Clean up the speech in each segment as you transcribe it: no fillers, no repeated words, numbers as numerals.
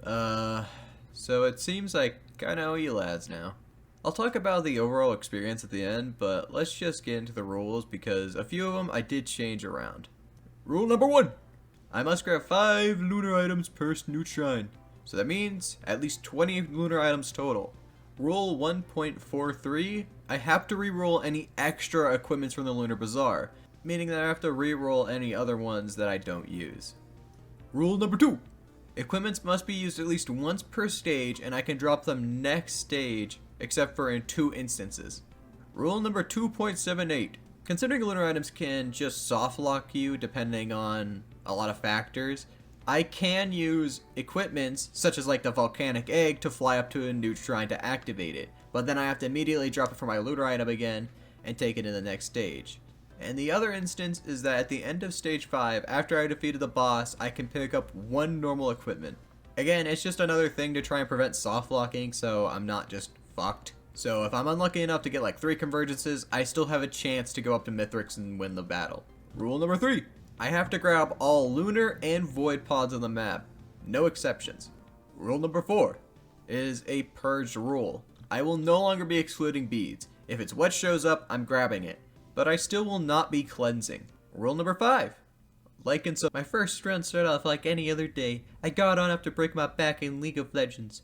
So it seems I kinda owe you lads now. I'll talk about the overall experience at the end, but let's just get into the rules because a few of them I did change around. Rule number 1! I must grab 5 lunar items per newt shrine. So that means at least 20 lunar items total. Rule 1.43, I have to reroll any extra equipments from the Lunar Bazaar, meaning that I have to reroll any other ones that I don't use. Rule number 2, equipments must be used at least once per stage and I can drop them next stage except for in 2 instances. Rule number 2.78, considering lunar items can just soft lock you depending on a lot of factors, I can use equipments such as like the volcanic egg to fly up to a newt shrine to activate it, but then I have to immediately drop it from my lunar item again and take it to the next stage. And the other instance is that at the end of stage 5, after I defeated the boss, I can pick up 1 normal equipment. Again, it's just another thing to try and prevent soft locking so I'm not just fucked. So if I'm unlucky enough to get like 3 convergences, I still have a chance to go up to Mithrix and win the battle. Rule number 3. I have to grab all lunar and void pods on the map. No exceptions. Rule number 4 is a purged rule. I will no longer be excluding beads. If it's what shows up, I'm grabbing it. But I still will not be cleansing. Rule number 5. Like and so, my first run started off like any other day. I got on after breaking my back in League of Legends.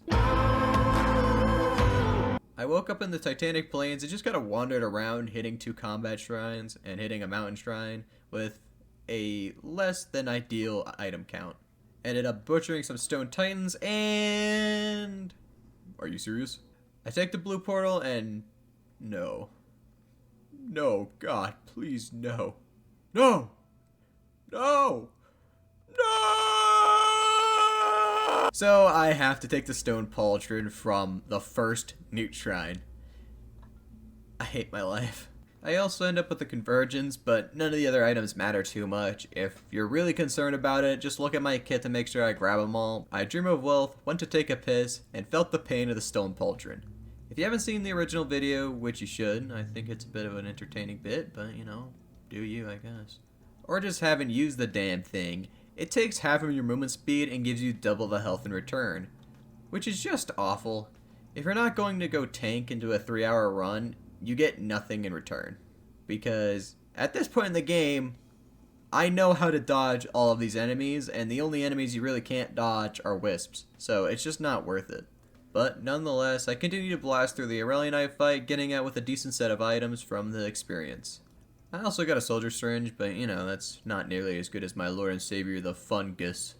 I woke up in the Titanic Plains and just kind of wandered around hitting 2 combat shrines and hitting a mountain shrine with a less than ideal item count. Ended up butchering some stone titans and... Are you serious? I take the blue portal and... No. No, God, please no. No! No! No! So I have to take the stone pauldron from the first newt shrine. I hate my life. I also end up with the convergence, but none of the other items matter too much. If you're really concerned about it, just look at my kit to make sure I grab them all. I dream of wealth, went to take a piss, and felt the pain of the stone pauldron. If you haven't seen the original video, which you should, I think it's a bit of an entertaining bit, but you know, do you, I guess. Or just haven't used the damn thing. It takes half of your movement speed and gives you double the health in return, which is just awful. If you're not going to go tank into a 3-hour run, you get nothing in return. Because at this point in the game, I know how to dodge all of these enemies, and the only enemies you really can't dodge are wisps, so it's just not worth it. But nonetheless, I continue to blast through the Aurelionite fight, getting out with a decent set of items from the experience. I also got a soldier syringe, but you know, that's not nearly as good as my Lord and Savior, the Fungus.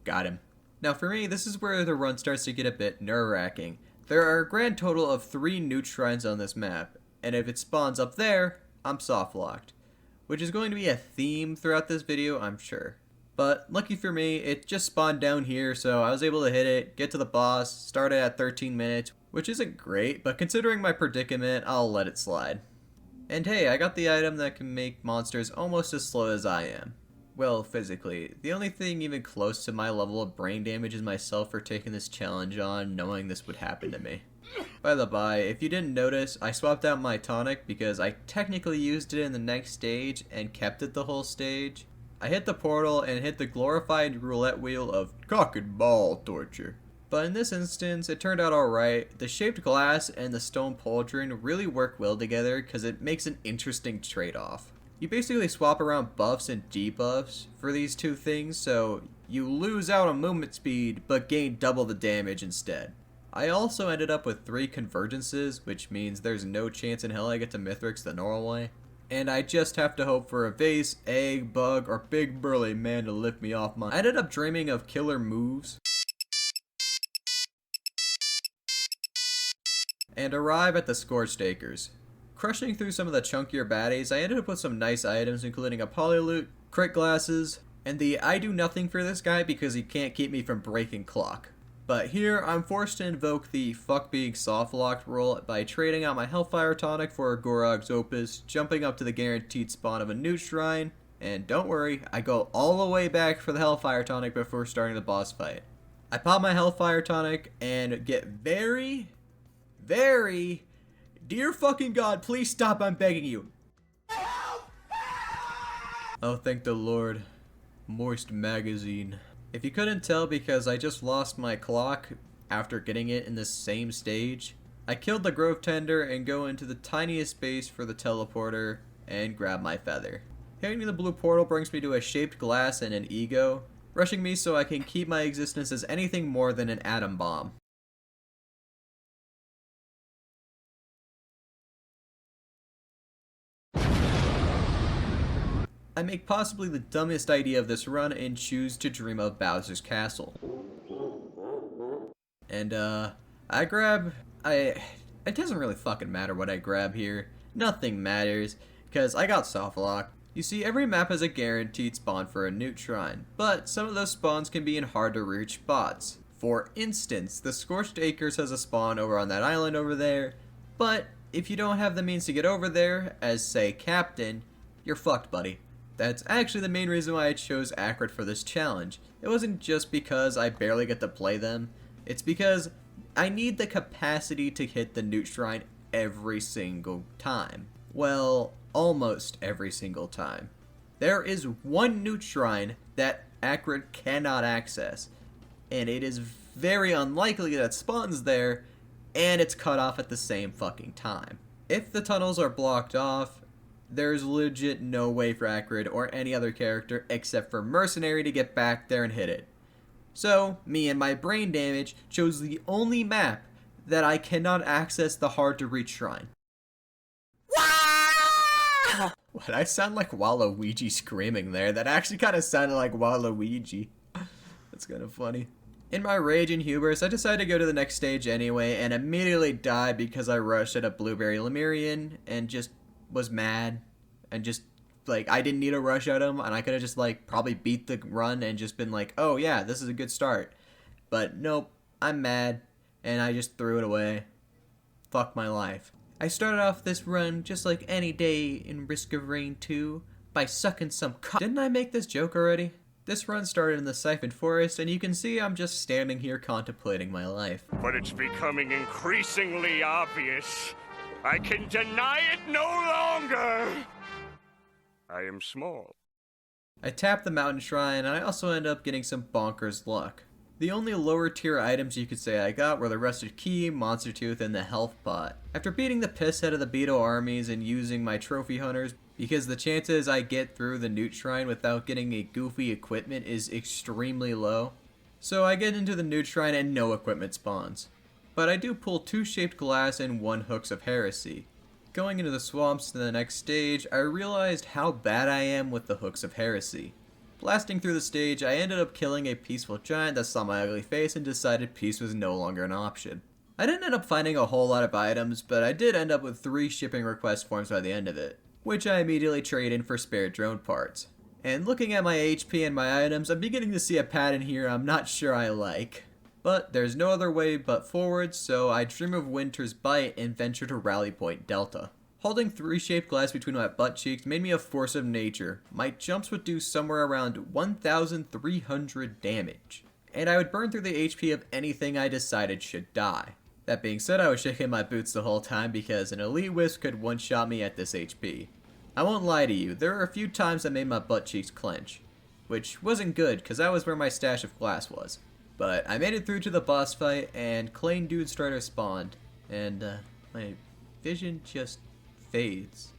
Got him. Now for me, this is where the run starts to get a bit nerve-wracking. There are a grand total of 3 newt shrines on this map, and if it spawns up there, I'm soft locked. Which is going to be a theme throughout this video, I'm sure. But lucky for me, it just spawned down here, so I was able to hit it, get to the boss, started at 13 minutes, which isn't great, but considering my predicament, I'll let it slide. And hey, I got the item that can make monsters almost as slow as I am. Well, physically. The only thing even close to my level of brain damage is myself for taking this challenge on, knowing this would happen to me. By the by, if you didn't notice, I swapped out my tonic because I technically used it in the next stage and kept it the whole stage. I hit the portal and hit the glorified roulette wheel of cock and ball torture. But in this instance, it turned out alright. The shaped glass and the stone pauldron really work well together because it makes an interesting trade-off. You basically swap around buffs and debuffs for these 2 things, so you lose out on movement speed but gain double the damage instead. I also ended up with 3 convergences, which means there's no chance in hell I get to Mithrix the normal way. And I just have to hope for a vase, egg, bug, or big burly man to lift me off my... I ended up dreaming of killer moves and arrive at the Scorched Acres. Crushing through some of the chunkier baddies, I ended up with some nice items including a polyloot, crit glasses, and the I do nothing for this guy because he can't keep me from breaking clock. But here, I'm forced to invoke the fuck being soft locked rule by trading out my Hellfire tonic for a Gorog's Opus, jumping up to the guaranteed spawn of a newt shrine, and don't worry, I go all the way back for the Hellfire tonic before starting the boss fight. I pop my Hellfire tonic and get very, dear fucking God, please stop, I'm begging you. Oh, thank the Lord. Moist magazine. If you couldn't tell because I just lost my clock after getting it in the same stage, I killed the Grove Tender and go into the tiniest space for the teleporter and grab my feather. Hitting the blue portal brings me to a shaped glass and an ego, rushing me so I can keep my existence as anything more than an atom bomb. I make possibly the dumbest idea of this run and choose to dream of Bowser's Castle. And, it doesn't really fucking matter what I grab here. Nothing matters, because I got soft lock. You see, every map has a guaranteed spawn for a newt shrine, but some of those spawns can be in hard to reach spots. For instance, the Scorched Acres has a spawn over on that island over there, but if you don't have the means to get over there, as say Captain, you're fucked, buddy. That's actually the main reason why I chose Acrid for this challenge. It wasn't just because I barely get to play them, it's because I need the capacity to hit the newt shrine every single time. Well, almost every single time. There is one newt shrine that Acrid cannot access, and it is very unlikely that it spawns there, and it's cut off at the same fucking time. If the tunnels are blocked off, there's legit no way for Acrid or any other character except for Mercenary to get back there and hit it. So, me and my brain damage chose the only map that I cannot access the hard to reach shrine. What, I sound like Waluigi screaming there. That actually kind of sounded like Waluigi. That's kind of funny. In my rage and hubris, I decided to go to the next stage anyway and immediately died because I rushed at a Blueberry Lemurian and just was mad and just like I didn't need to rush at him and I could have just like probably beat the run and just been like, oh yeah, this is a good start. But nope, I'm mad and I just threw it away. Fuck my life. I started off this run just like any day in Risk of Rain 2 by sucking some cock. Didn't I make this joke already? This run started in the Siphoned Forest and you can see I'm just standing here contemplating my life. But it's becoming increasingly obvious. I can deny it no longer! I am small. I tapped the mountain shrine and I also ended up getting some bonkers luck. The only lower tier items you could say I got were the Rusted Key, Monster Tooth, and the Health Pot. After beating the piss out of the Beetle armies and using my trophy hunters, because the chances I get through the Newt Shrine without getting a goofy equipment is extremely low, so I get into the Newt Shrine and no equipment spawns. But I do pull 2 Shaped Glass and 1 Hooks of Heresy. Going into the swamps to the next stage, I realized how bad I am with the Hooks of Heresy. Blasting through the stage, I ended up killing a peaceful giant that saw my ugly face and decided peace was no longer an option. I didn't end up finding a whole lot of items, but I did end up with 3 shipping request forms by the end of it, which I immediately trade in for spare drone parts. And looking at my HP and my items, I'm beginning to see a pattern here I'm not sure I like. But there's no other way but forward, so I dream of Winter's Bite and venture to Rally Point Delta. Holding 3 Shaped Glass between my butt cheeks made me a force of nature. My jumps would do somewhere around 1,300 damage, and I would burn through the HP of anything I decided should die. That being said, I was shaking my boots the whole time because an Elite Wisp could one-shot me at this HP. I won't lie to you, there were a few times that made my butt cheeks clench, which wasn't good because that was where my stash of glass was. But I made it through to the boss fight and Clane Dude Strider spawned, and my vision just fades.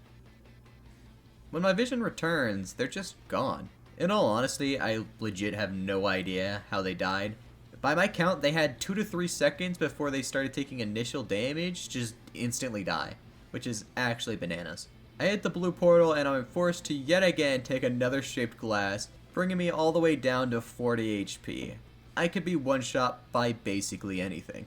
When my vision returns, they're just gone. In all honesty, I legit have no idea how they died. By my count, they had 2 to 3 seconds before they started taking initial damage, just instantly die, which is actually bananas. I hit the blue portal and I'm forced to yet again take another Shaped Glass, bringing me all the way down to 40 HP. I could be one-shot by basically anything.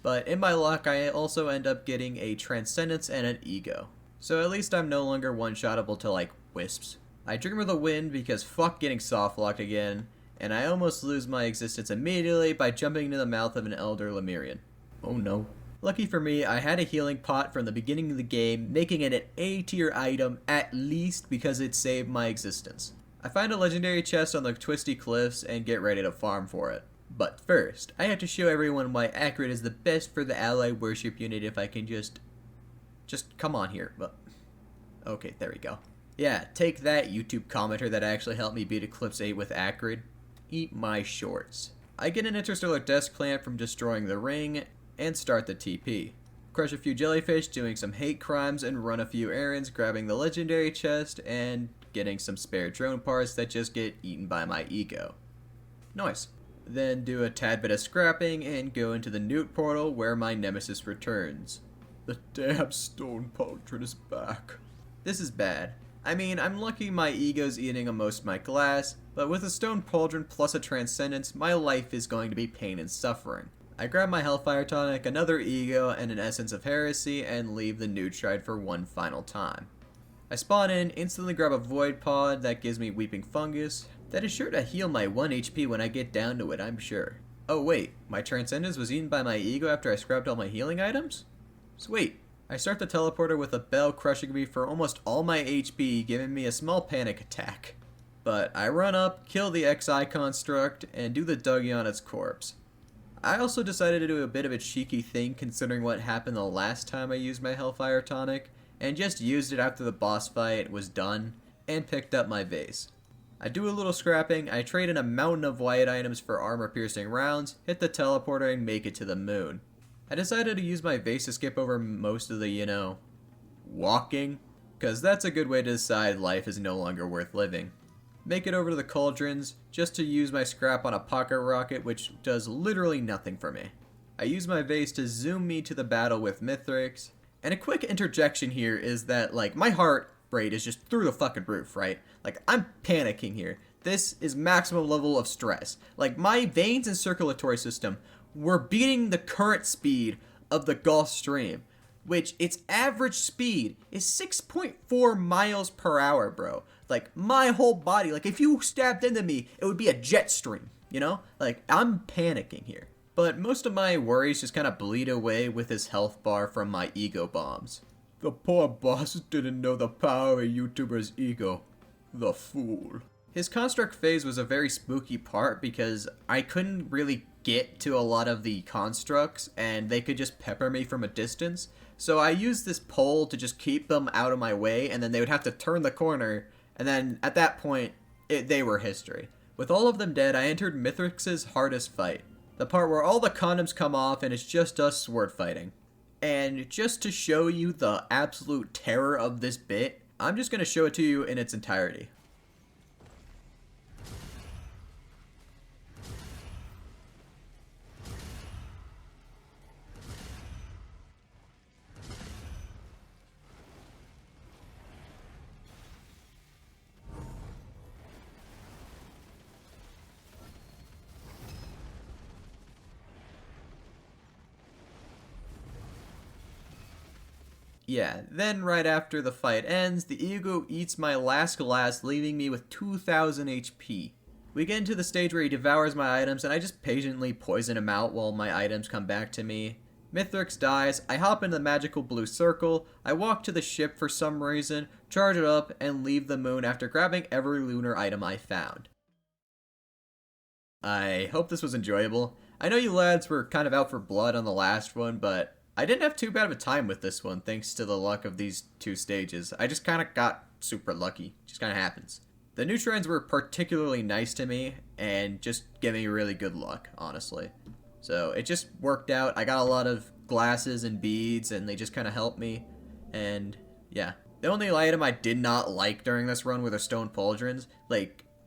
But in my luck, I also end up getting a Transcendence and an Ego. So at least I'm no longer one-shottable to like wisps. I dream of the wind because fuck getting soft-locked again, and I almost lose my existence immediately by jumping into the mouth of an Elder Lemurian. Oh no. Lucky for me, I had a healing pot from the beginning of the game, making it an A tier item at least because it saved my existence. I find a legendary chest on the twisty cliffs and get ready to farm for it. But first, I have to show everyone why Acrid is the best for the ally worship unit if I can just come on here. Well, okay, there we go. Yeah, take that, YouTube commenter that actually helped me beat Eclipse 8 with Acrid. eat my shorts. I get an interstellar desk plant from destroying the ring, and start the TP. Crush a few jellyfish, doing some hate crimes, and run a few errands, grabbing the legendary chest, and getting some spare drone parts that just get eaten by my ego. Nice. Then do a tad bit of scrapping, and go into the Newt portal where my nemesis returns. The damn stone pauldron is back. This is bad. I mean, I'm lucky my ego's eating most of my glass, but with a stone pauldron plus a transcendence, my life is going to be pain and suffering. I grab my Hellfire Tonic, another ego, and an Essence of Heresy, and leave the Newt Shrine for one final time. I spawn in, instantly grab a Void Pod that gives me Weeping Fungus. That is sure to heal my 1 HP when I get down to it, I'm sure. Oh wait, my Transcendence was eaten by my ego after I scrapped all my healing items? Sweet. I start the teleporter with a bell crushing me for almost all my HP, giving me a small panic attack. But I run up, kill the XI construct, and do the Dougie on its corpse. I also decided to do a bit of a cheeky thing considering what happened the last time I used my Hellfire Tonic, and just used it after the boss fight was done, and picked up my vase. I do a little scrapping, I trade in a mountain of white items for armor-piercing rounds, hit the teleporter, and make it to the moon. I decided to use my vase to skip over most of the, walking, because that's a good way to decide life is no longer worth living. Make it over to the cauldrons, just to use my scrap on a pocket rocket, which does literally nothing for me. I use my vase to zoom me to the battle with Mithrix, and a quick interjection here is that, my heart rate is just through the fucking roof, right? I'm panicking here. This is maximum level of stress. My veins and circulatory system were beating the current speed of the Gulf Stream, which its average speed is 6.4 miles per hour, bro. My whole body, if you stabbed into me, it would be a jet stream, I'm panicking here. But most of my worries just kind of bleed away with his health bar from my ego bombs. The poor boss didn't know the power of a YouTuber's ego. The fool. His construct phase was a very spooky part because I couldn't really get to a lot of the constructs and they could just pepper me from a distance. So I used this pole to just keep them out of my way, and then they would have to turn the corner, and then at that point, they were history. With all of them dead, I entered Mithrix's hardest fight. The part where all the condoms come off and it's just us sword fighting. And just to show you the absolute terror of this bit, I'm just going to show it to you in its entirety. Yeah, then right after the fight ends, the ego eats my last glass, leaving me with 2000 HP. We get into the stage where he devours my items, and I just patiently poison him out while my items come back to me. Mithrix dies, I hop into the magical blue circle, I walk to the ship for some reason, charge it up, and leave the moon after grabbing every lunar item I found. I hope this was enjoyable. I know you lads were kind of out for blood on the last one, but I didn't have too bad of a time with this one thanks to the luck of these two stages. I just kind of got super lucky. Just kind of happens. The new shrines were particularly nice to me and just gave me really good luck, honestly. So it just worked out. I got a lot of glasses and beads and they just kind of helped me. And yeah. The only item I did not like during this run were the stone pauldrons.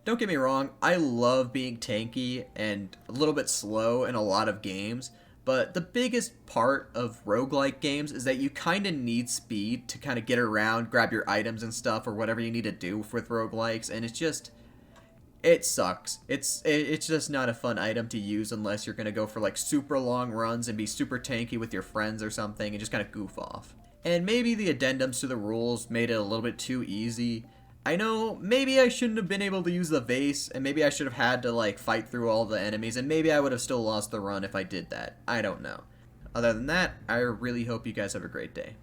Don't get me wrong, I love being tanky and a little bit slow in a lot of games. But the biggest part of roguelike games is that you kind of need speed to kind of get around, grab your items and stuff, or whatever you need to do with roguelikes, and it sucks. It's just not a fun item to use unless you're going to go for super long runs and be super tanky with your friends or something and just kind of goof off. And maybe the addendums to the rules made it a little bit too easy. I know, maybe I shouldn't have been able to use the vase, and maybe I should have had to, fight through all the enemies, and maybe I would have still lost the run if I did that. I don't know. Other than that, I really hope you guys have a great day.